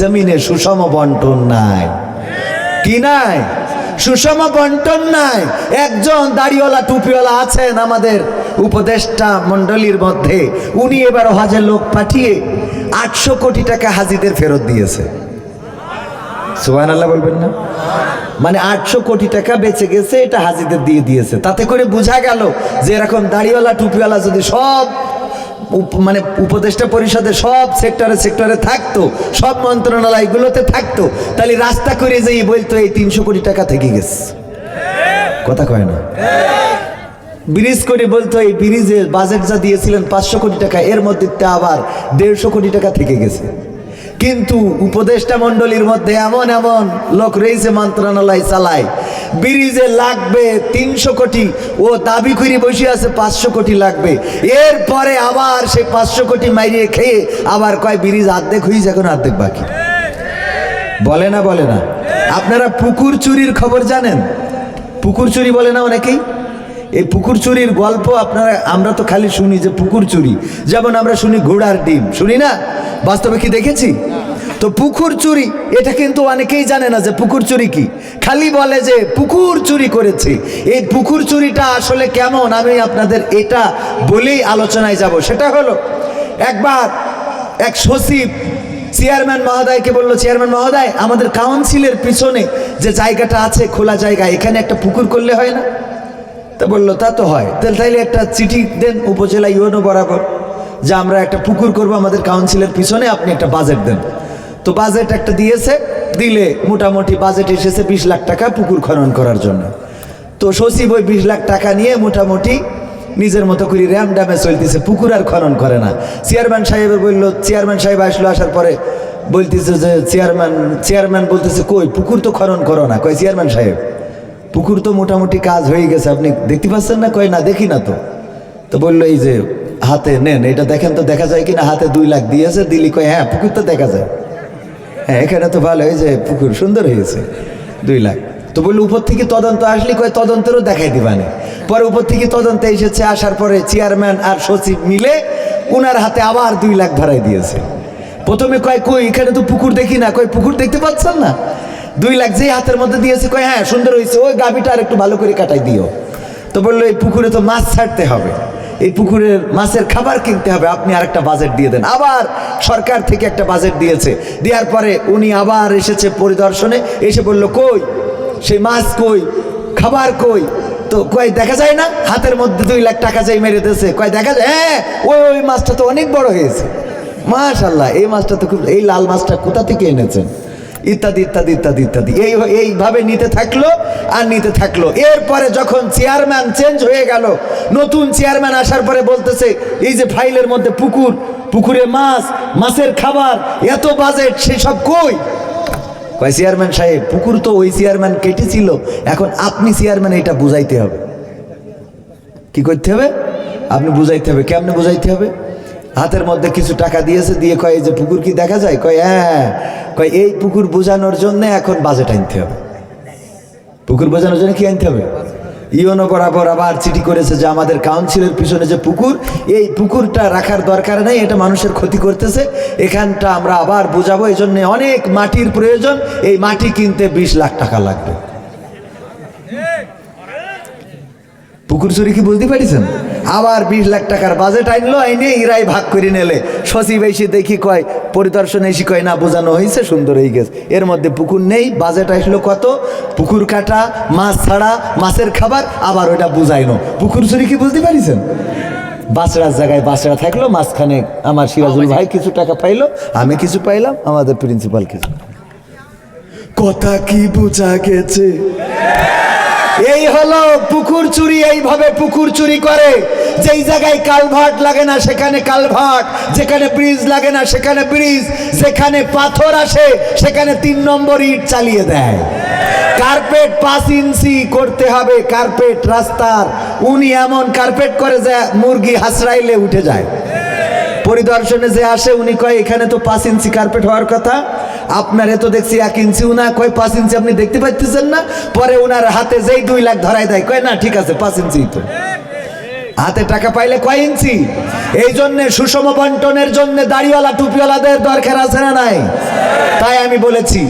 জমিনে সুষম বন্টন নাই, কি নাই? সুষম বন্টন নাই। একজন দাড়িওয়ালা টুপিওয়ালা আছেন আমাদের উপদেষ্টা মন্ডলীর মধ্যে, উনি এবার হজে লোক পাঠিয়ে 800 কোটি টাকা হাজিদের ফেরত দিয়েছে। সুবহানাল্লাহ বলবেন না? মানে 800 কোটি টাকা বেঁচে গেছে, এটা হাজিদের দিয়ে দিয়েছে। তাতে করে বোঝা গেল যে এরকম দাড়িওয়ালা টুপিওয়ালা যদি সব মানে উপদেষ্টা পরিষদে সব সেক্টরে থাকতো, সব মন্ত্রণালয়গুলোতে থাকতো, তাহলে রাস্তা করে যেই বলতো এই 300 কোটি টাকা থেকে গেছে। কথা কয় না? ব্রিজ করে বলতো এই ব্রিজের বাজেট যা দিয়েছিলেন 500 কোটি টাকা, এর মধ্যে আবার 150 কোটি টাকা থেকে গেছে। কিন্তু উপদেষ্টা মন্ডলীর মধ্যে এমন এমন লোক রয়েছে মন্ত্রণালয় চালায়, ব্রিজে লাগবে 300 কোটি, ও দাবি করে বসে আছে 500 কোটি লাগবে। এরপরে আবার সে 500 কোটি মাইরিয়ে খেয়ে আবার কয় ব্রিজ অর্ধেক হয়েছে, এখন অর্ধেক বাকি। বলে না? বলে না? আপনারা পুকুর চুরির খবর জানেন? পুকুর চুরি বলে না অনেকেই? এই পুকুর চুরির গল্প আমরা তো খালি শুনি যে পুকুর চুরি, যেমন আমরা শুনি ঘোড়ার ডিম, শুনি না? বাস্তবে কি দেখেছি? তো পুকুর চুরি এটা কিন্তু অনেকেই জানে না যে পুকুর চুরি কি, খালি বলে যে পুকুর চুরি করেছে। এই পুকুর চুরিটা আসলে কেমন আমি আপনাদের এটা বলেই আলোচনায় যাব। সেটা হলো, একবার এক সচিব চেয়ারম্যান মহোদয়কে বলল, চেয়ারম্যান মহোদয়, আমাদের কাউন্সিলের পিছনে যে জায়গাটা আছে খোলা জায়গা, এখানে একটা পুকুর করলে হয় না? তা বললো তা তো হয়, তাহলে একটা চিঠি দেন উপজেলা ইউএনও বরাবর যে আমরা একটা পুকুর করব আমাদের কাউন্সিলের পিছনে, আপনি একটা বাজেট দেন। তো বাজেট একটা দিয়েছে, দিলে মোটামুটি বাজেট এসেছে 20 লাখ টাকা পুকুর খনন করার জন্য। তো সচিব ওই 20 লাখ টাকা নিয়ে মোটামুটি নিজের মতো করে র্যাম ড্যামে চলতেছে, পুকুর আর খনন করে না। চেয়ারম্যান সাহেবের বললো, চেয়ারম্যান সাহেব আসলো, আসার পরে বলতেছে যে চেয়ারম্যান বলতেছে কই পুকুর তো খনন করো না। কয় চেয়ারম্যান সাহেব পুকুর তো মোটামুটি কাজ হয়ে গেছে, আপনি দেখতে পাচ্ছেন না? কয় না দেখি না তো। তো বললো এই যে হাতে নেন, এটা দেখেন তো দেখা যায় কিনা। হাতে 2 লাখ দিয়েছে, দিলি। কয় হ্যাঁ পুকুর তো দেখা যায়, হ্যাঁ এখানে তো ভালো, এই যে পুকুর সুন্দর হয়েছে, 2 লাখ। তো বললো উপর থেকে তদন্ত আসলি? কয় তদন্তেরও দেখাই দিবানে। পরে উপর থেকে তদন্ত এসেছে, আসার পরে চেয়ারম্যান আর সচিব মিলে উনার হাতে আবার 2 লাখ ধরাই দিয়েছে। প্রথমে কয় কই এখানে তো পুকুর দেখি না। কয় পুকুর দেখতে পাচ্ছেন না? 2 লাখ যেই হাতের মধ্যে দিয়েছে, কয় হ্যাঁ সুন্দর হয়েছে, ওই গাভীটা আর একটু ভালো করে কাটাই দিও। তো বললো এই পুকুরে তো মাছ ছাড়তে হবে, এই পুকুরের মাছের খাবার কিনতে হবে, আপনি আরেকটা বাজেট দিয়ে দেন। আবার সরকার থেকে একটা বাজেট দিয়েছে, দেওয়ার পরে উনি আবার এসেছে পরিদর্শনে, এসে বলল কই সেই মাছ কই, খাবার কই? তো কয় দেখা যায় না, হাতের মধ্যে 2 লাখ টাকা যাই মেরে দিয়েছে। কয় দেখা যায়, হ্যাঁ ওই মাছটা তো অনেক বড় হয়েছে, মাশাআল্লাহ এই মাছটা তো খুব, এই লাল মাছটা কোথা থেকে এনেছেন, ইত্যাদি ইত্যাদি ইত্যাদি ইত্যাদি। এইভাবে নিতে থাকলো আর নিতে থাকলো। এরপরে যখন চেয়ারম্যান চেঞ্জ হয়ে গেল, নতুন চেয়ারম্যান আসার পরে বলতেছে এই যে ফাইলের মধ্যে পুকুরে মাছের খাবার, এত বাজেট, সেসব কই? কয় চেয়ারম্যান সাহেব পুকুর তো ওই চেয়ারম্যান কেটেছিল, এখন আপনি চেয়ারম্যান এটা বুঝাইতে হবে। কি করতে হবে? আপনি বুঝাইতে হবে। কেমনে বুঝাইতে হবে? হাতের মধ্যে কিছু টাকা দিয়েছে, দিয়ে কয় এই যে পুকুর কি দেখা যায়? কয় হ্যাঁ। কয় এই পুকুর বোঝানোর জন্য এখন বাজেট আনতে হবে। পুকুর বোঝানোর জন্য কি আনতে হবে? ইউএনও বরাবর আবার চিঠি করেছে যে আমাদের কাউন্সিলের পিছনে যে পুকুর, এই পুকুরটা রাখার দরকার নেই, এটা মানুষের ক্ষতি করতেছে, এখানটা আমরা আবার বোঝাবো, এই জন্য অনেক মাটির প্রয়োজন, এই মাটি কিনতে 20 লাখ টাকা লাগবে। পুকুর চুরি কি বুঝতে পারিছেন? আবার 20 লাখ টাকার বাজেট আনলো, আইনে ইরাই ভাগ করে নেলে। সচিব এসে দেখি কয়, পরিদর্শনে এসে কয় না বোঝানো হয়েছে, সুন্দর হয়ে গেছে, এর মধ্যে পুকুর নেই। বাজেট আসলো কত? পুকুর কাটা, মাছ ছাড়া, মাছের খাবার, আবার ওইটা বুঝাইনো। পুকুর চুরি কি বুঝতে পারিছেন? বাঁচড়ার জায়গায় বাঁচড়া থাকলো, মাঝখানে আমার সিরাজুল ভাই কিছু টাকা পাইলো, আমি কিছু পাইলাম, আমাদের প্রিন্সিপাল কিছু। কথা কি বোঝা গেছে? এই হলো পুকুর চুরি। এইভাবে পুকুর চুরি করে। যেই জায়গায় কালভার্ট লাগে না সেখানে কালভার্ট, যেখানে ব্রিজ লাগে না সেখানে ব্রিজ, যেখানে পাথর আসে সেখানে 3 নম্বর ইট চালিয়ে দেয়। কার্পেট 5 ইঞ্চি করতে হবে, কার্পেট রাস্তার, উনি এমন কার্পেট করে যে মুরগি হাসরাইলে উঠে যায়। পরিদর্শনে যে আসে উনি কয় এখানে তো 5 ইঞ্চি কার্পেট হওয়ার কথা, আপনার এত দেখছি 1 ইঞ্চিও না। কয় 5 ইঞ্চি আপনি দেখতে পাচ্ছেন না? পরে উনার হাতে যেই 2 লাখ ধরাই দেয়, কয় না ঠিক আছে 5 ইঞ্চি তো। হাতে টাকা পাইলে কয় ইঞ্চি? এই জন্য সুষম বন্টনের জন্য দাড়িওয়ালা টুপিওয়ালাদের দরকার আছে না নাই? তাই আমি বলেছি